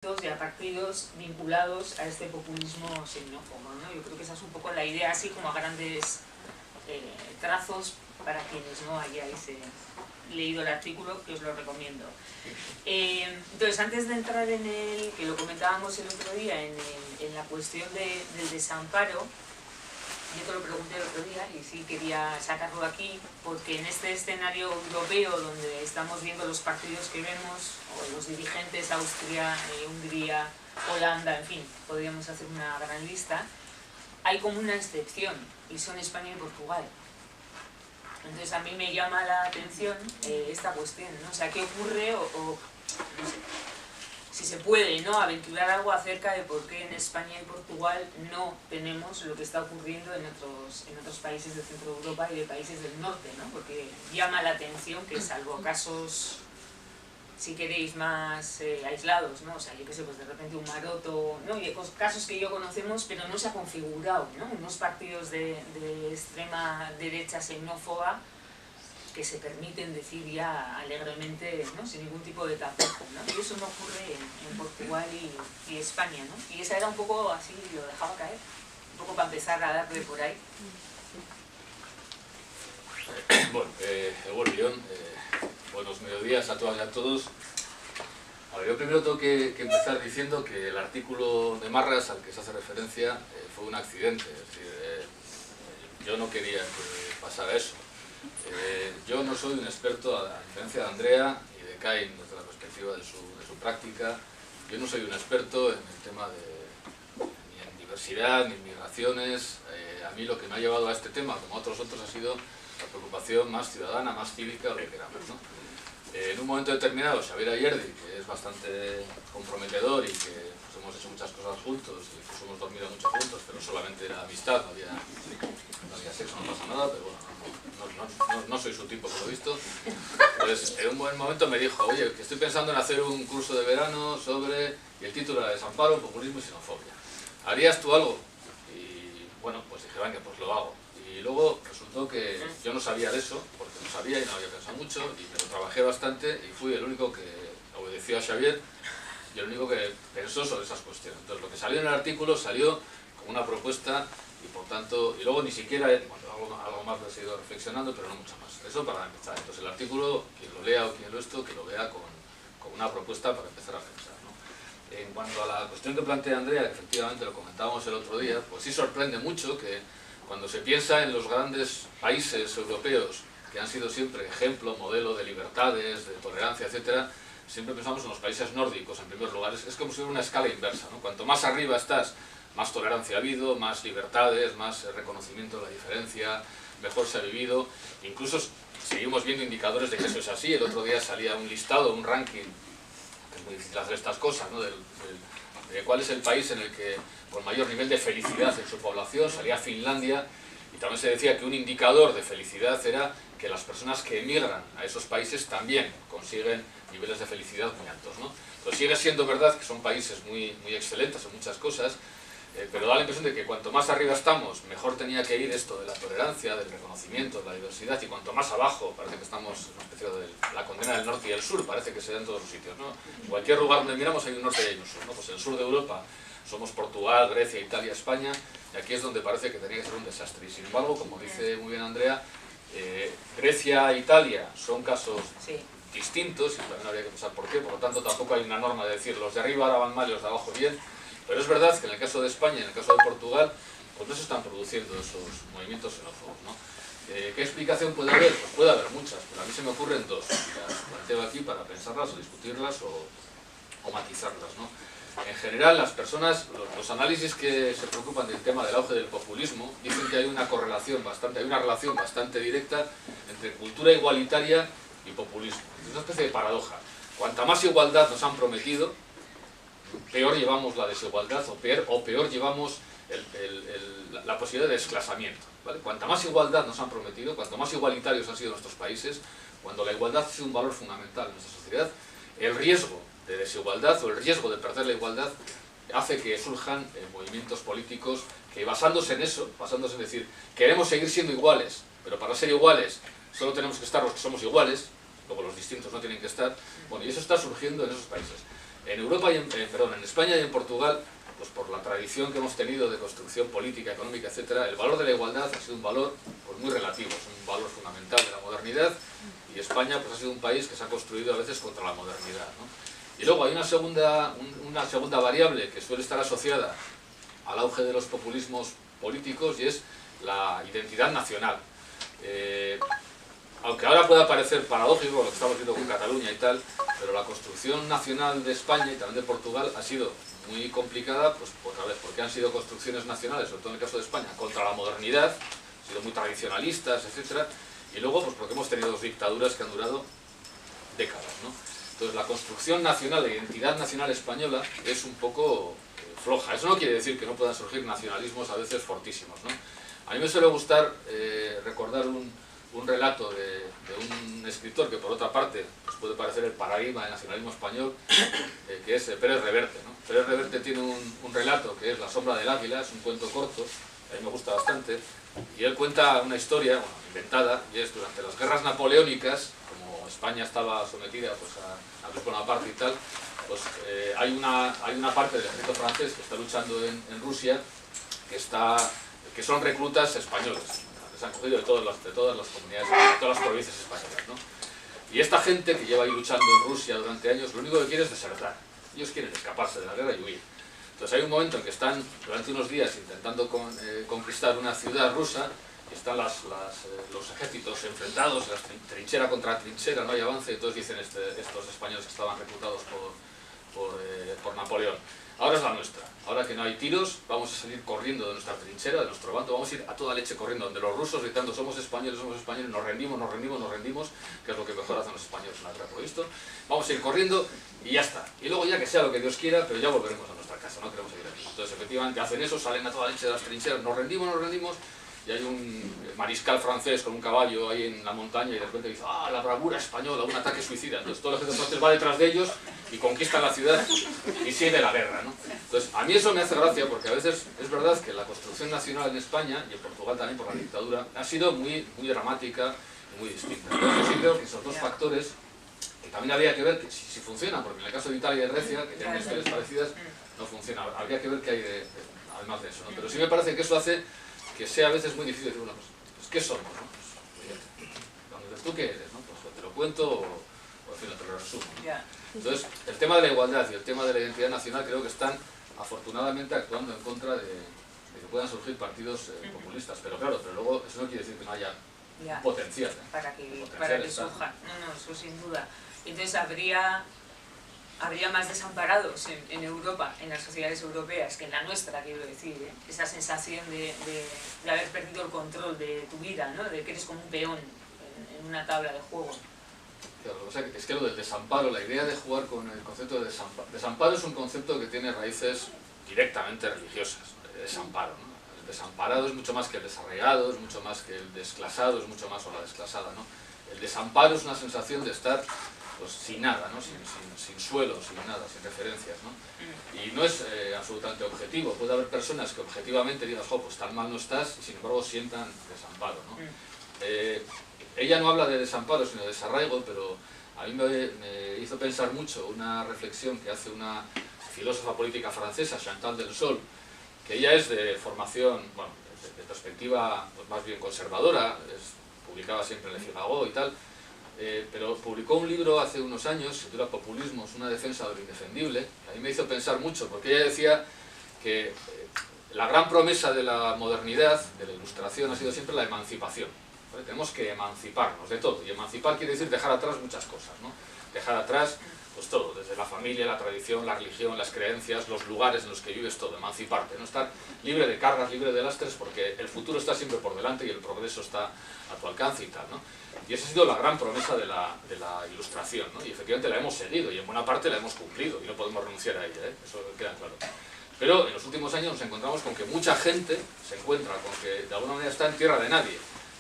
y a partidos vinculados a este populismo xenófobo, ¿no? Yo creo que esa es un poco la idea, así como a grandes trazos, para quienes no hayáis leído el artículo, que os lo recomiendo. Entonces, antes de entrar en el, que lo comentábamos el otro día, en la cuestión del desamparo, yo te lo pregunté el otro día y sí quería sacarlo aquí, porque en este escenario europeo donde estamos viendo los partidos que vemos, o los dirigentes, Austria, Hungría, Holanda, en fin, podríamos hacer una gran lista, hay como una excepción, y son España y Portugal. Entonces a mí me llama la atención esta cuestión, ¿no? O sea, ¿qué ocurre o no sé, si se puede, ¿no?, aventurar algo acerca de por qué en España y Portugal no tenemos lo que está ocurriendo en otros países del centro de Europa y de países del norte, ¿no? Porque llama la atención que, salvo casos, si queréis, más aislados, ¿no? O sea, yo qué sé, pues de repente un Maroto, ¿no? Y casos que yo conocemos, pero no se ha configurado, ¿no? Unos partidos de extrema derecha xenófoba que se permiten decir ya alegremente, ¿no?, sin ningún tipo de tapujo, ¿no? Y eso no ocurre en Portugal y España, ¿no? Y esa era un poco así, lo dejaba caer, un poco para empezar a darle por ahí. Bueno, Eguerdión, buenos mediodías a todas y a todos. A ver, yo primero tengo que empezar diciendo que el artículo de Marras al que se hace referencia fue un accidente, es decir, yo no quería que pasara eso. Yo no soy un experto, a diferencia de Andrea y de Cain, desde la perspectiva de su práctica, yo no soy un experto en el tema ni en diversidad, ni en migraciones. A mí lo que me ha llevado a este tema, como a otros ha sido la preocupación más ciudadana, más cívica, lo que queramos, ¿no? En un momento determinado, Xavier Ayerdi, que es bastante comprometedor y que pues, hemos hecho muchas cosas juntos, y pues, hemos dormido mucho juntos, pero solamente era amistad, no había sexo, no pasa nada, pero bueno, no soy su tipo, por lo visto. Pues en un buen momento me dijo, oye, que estoy pensando en hacer un curso de verano sobre, y el título era Desamparo, Populismo y Xenofobia. ¿Harías tú algo? Y bueno, pues dije, venga, pues lo hago. Y luego resultó que yo no sabía de eso, porque no sabía y no había pensado mucho, y me lo trabajé bastante y fui el único que obedeció a Xavier y el único que pensó sobre esas cuestiones. Entonces lo que salió en el artículo salió como una propuesta y por tanto, y luego ni siquiera, bueno, algo más lo he seguido reflexionando, pero no mucho más. Eso para empezar. Entonces el artículo, quien lo lea o quien que lo vea con una propuesta para empezar a pensar, ¿no? En cuanto a la cuestión que plantea Andrea, que efectivamente lo comentábamos el otro día, pues sí sorprende mucho que cuando se piensa en los grandes países europeos que han sido siempre ejemplo, modelo de libertades, de tolerancia, etcétera, siempre pensamos en los países nórdicos en primer lugar. Es como si fuera una escala inversa, ¿no? Cuanto más arriba estás, más tolerancia ha habido, más libertades, más reconocimiento de la diferencia, mejor se ha vivido. Incluso seguimos viendo indicadores de que eso es así. El otro día salía un listado, un ranking, que es muy difícil hacer estas cosas, ¿no? de cuál es el país en el que con mayor nivel de felicidad en su población. Salía Finlandia y también se decía que un indicador de felicidad era que las personas que emigran a esos países también consiguen niveles de felicidad muy altos, ¿no? Entonces sigue siendo verdad que son países muy excelentes en muchas cosas, pero da la impresión de que cuanto más arriba estamos, mejor tenía que ir esto de la tolerancia, del reconocimiento, de la diversidad, y cuanto más abajo, parece que estamos en una especie de la condena del norte y el sur, parece que se da en todos los sitios, ¿no? En cualquier lugar donde miramos hay un norte y hay un sur, ¿no? Pues en el sur de Europa somos Portugal, Grecia, Italia, España, y aquí es donde parece que tenía que ser un desastre. Y sin embargo, como dice muy bien Andrea, Grecia e Italia son casos distintos, y también habría que pensar por qué, por lo tanto tampoco hay una norma de decir los de arriba ahora van mal y los de abajo bien, pero es verdad que en el caso de España y en el caso de Portugal, pues no se están produciendo esos movimientos xenófobos, ¿no? ¿Qué explicación puede haber? Pues puede haber muchas, pero a mí se me ocurren dos, las planteo aquí para pensarlas o discutirlas o matizarlas, ¿no? En general, las personas, los análisis que se preocupan del tema del auge del populismo, dicen que hay una relación bastante directa entre cultura igualitaria y populismo. Es una especie de paradoja. Cuanta más igualdad nos han prometido, peor llevamos la desigualdad o peor llevamos la posibilidad de desclasamiento, ¿vale? Cuanta más igualdad nos han prometido, cuanto más igualitarios han sido nuestros países, cuando la igualdad ha sido un valor fundamental en nuestra sociedad, el riesgo de desigualdad o el riesgo de perder la igualdad hace que surjan movimientos políticos que basándose en eso, basándose en decir, queremos seguir siendo iguales, pero para ser iguales solo tenemos que estar los que somos iguales, luego los distintos no tienen que estar, bueno, y eso está surgiendo en esos países. En Europa en España y en Portugal, pues por la tradición que hemos tenido de construcción política, económica, etcétera, el valor de la igualdad ha sido un valor pues, muy relativo, es un valor fundamental de la modernidad, y España pues, ha sido un país que se ha construido a veces contra la modernidad, ¿no? Y luego hay una segunda variable que suele estar asociada al auge de los populismos políticos, y es la identidad nacional. Aunque ahora pueda parecer paradójico lo que estamos viendo con Cataluña y tal, pero la construcción nacional de España y también de Portugal ha sido muy complicada, pues otra vez, porque han sido construcciones nacionales, sobre todo en el caso de España, contra la modernidad, han sido muy tradicionalistas, etcétera, y luego pues porque hemos tenido dos dictaduras que han durado décadas, ¿no? Entonces la construcción nacional, la identidad nacional española es un poco floja. Eso no quiere decir que no puedan surgir nacionalismos a veces fortísimos, ¿no? A mí me suele gustar recordar un relato de un escritor que por otra parte pues puede parecer el paradigma del nacionalismo español, que es Pérez Reverte, ¿no? Pérez Reverte tiene un relato que es La sombra del águila, es un cuento corto, a mí me gusta bastante, y él cuenta una historia, bueno, inventada, y es durante las guerras napoleónicas, como España estaba sometida pues, a Luis Bonaparte y tal, pues hay una parte del ejército francés que está luchando en Rusia, que son reclutas españoles. Se han cogido de todas las comunidades, de todas las provincias españolas, ¿no? Y esta gente que lleva ahí luchando en Rusia durante años, lo único que quiere es desertar. Ellos quieren escaparse de la guerra y huir. Entonces hay un momento en que están durante unos días intentando conquistar una ciudad rusa, y están los ejércitos enfrentados, trinchera contra trinchera, no hay avance, entonces dicen estos españoles que estaban reclutados por Napoleón: ahora es la nuestra, ahora que no hay tiros, vamos a salir corriendo de nuestra trinchera, de nuestro bando, vamos a ir a toda leche corriendo, donde los rusos gritando somos españoles, nos rendimos, que es lo que mejor hacen los españoles en la guerra, por visto, vamos a ir corriendo y ya está. Y luego ya que sea lo que Dios quiera, pero ya volveremos a nuestra casa, no queremos seguir aquí. Entonces efectivamente hacen eso, salen a toda leche de las trincheras, nos rendimos, y hay un mariscal francés con un caballo ahí en la montaña y de repente dice: ¡ah, la bravura española, un ataque suicida! Entonces todo el ejército francés va detrás de ellos y conquistan la ciudad y sigue la guerra, ¿no? Entonces a mí eso me hace gracia porque a veces es verdad que la construcción nacional en España, y en Portugal también por la dictadura, ha sido muy dramática y muy distinta. Entonces yo sí creo que esos dos factores, que también habría que ver que si funcionan, porque en el caso de Italia y de Grecia, que tienen historias parecidas, no funciona. Habría que ver qué hay además de eso, ¿no? Pero sí me parece que eso hace que sea a veces muy difícil decir una cosa. Pues, ¿qué somos? ¿No? Pues, cuando dices, ¿tú qué eres? ¿No? Pues te lo cuento o en fin, te lo resumo, ¿no? Entonces, el tema de la igualdad y el tema de la identidad nacional creo que están afortunadamente actuando en contra de que puedan surgir partidos populistas. Pero claro, luego eso no quiere decir que no haya potencial. Para que surjan. No, eso sin duda. Entonces habría más desamparados en Europa, en las sociedades europeas, que en la nuestra, quiero decir, ¿eh? Esa sensación de haber perdido el control de tu vida, ¿no? De que eres como un peón en una tabla de juego. Claro, o sea, es que lo del desamparo, la idea de jugar con el concepto de desamparo es un concepto que tiene raíces directamente religiosas, el desamparo, ¿no? El desamparado es mucho más que el desarraigado, es mucho más que el desclasado, es mucho más o la desclasada, ¿no? El desamparo es una sensación de estar pues, sin nada, ¿no? sin suelo, sin nada, sin referencias, ¿no? Y no es absolutamente objetivo. Puede haber personas que objetivamente digas, jo, pues tan mal no estás, y sin embargo sientan desamparo, ¿no? Ella no habla de desamparo, sino de desarraigo, pero a mí me hizo pensar mucho una reflexión que hace una filósofa política francesa, Chantal Delsol, que ella es de formación, bueno, de perspectiva pues, más bien conservadora, publicaba siempre en Le Figaro y tal, pero publicó un libro hace unos años, se titula Populismos, una defensa de lo indefendible, que a mí me hizo pensar mucho, porque ella decía que la gran promesa de la modernidad, de la ilustración, ha sido siempre la emancipación. ¿Vale? Tenemos que emanciparnos de todo, y emancipar quiere decir dejar atrás muchas cosas, ¿no? Dejar atrás pues todo, desde la familia, la tradición, la religión, las creencias, los lugares en los que vives, todo, emanciparte, no estar libre de cargas, libre de lastres, porque el futuro está siempre por delante y el progreso está a tu alcance y tal, ¿no? Y esa ha sido la gran promesa de la ilustración, ¿no? Y efectivamente la hemos seguido y en buena parte la hemos cumplido y no podemos renunciar a ella, ¿eh? Eso queda claro. Pero en los últimos años nos encontramos con que mucha gente se encuentra con que de alguna manera está en tierra de nadie,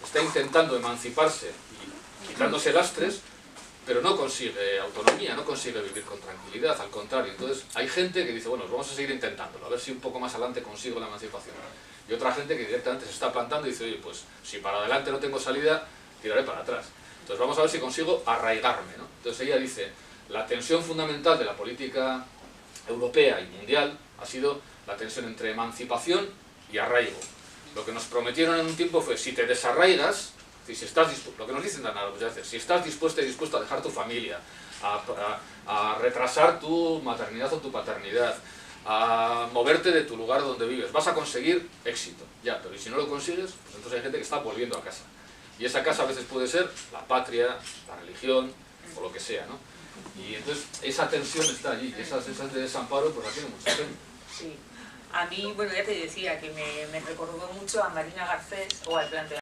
está intentando emanciparse y quitándose lastres, pero no consigue autonomía, no consigue vivir con tranquilidad, al contrario. Entonces hay gente que dice, bueno, pues vamos a seguir intentándolo, a ver si un poco más adelante consigo la emancipación. Y otra gente que directamente se está plantando y dice, oye, pues si para adelante no tengo salida, tiraré para atrás. Entonces vamos a ver si consigo arraigarme, ¿no? Entonces ella dice, la tensión fundamental de la política europea y mundial ha sido la tensión entre emancipación y arraigo. Lo que nos prometieron en un tiempo fue, si te desarraigas, si estás dispuesto, lo que nos dicen muchas veces, si estás dispuesto a dejar tu familia, a retrasar tu maternidad o tu paternidad, a moverte de tu lugar donde vives, vas a conseguir éxito, ya, pero si no lo consigues, pues entonces hay gente que está volviendo a casa. Y esa casa a veces puede ser la patria, la religión, o lo que sea, ¿no? Y entonces esa tensión está allí, y esas de desamparo pues la tiene mucha gente. Sí. A mí, bueno, ya te decía que me recordó mucho a Marina Garcés, o al planteamiento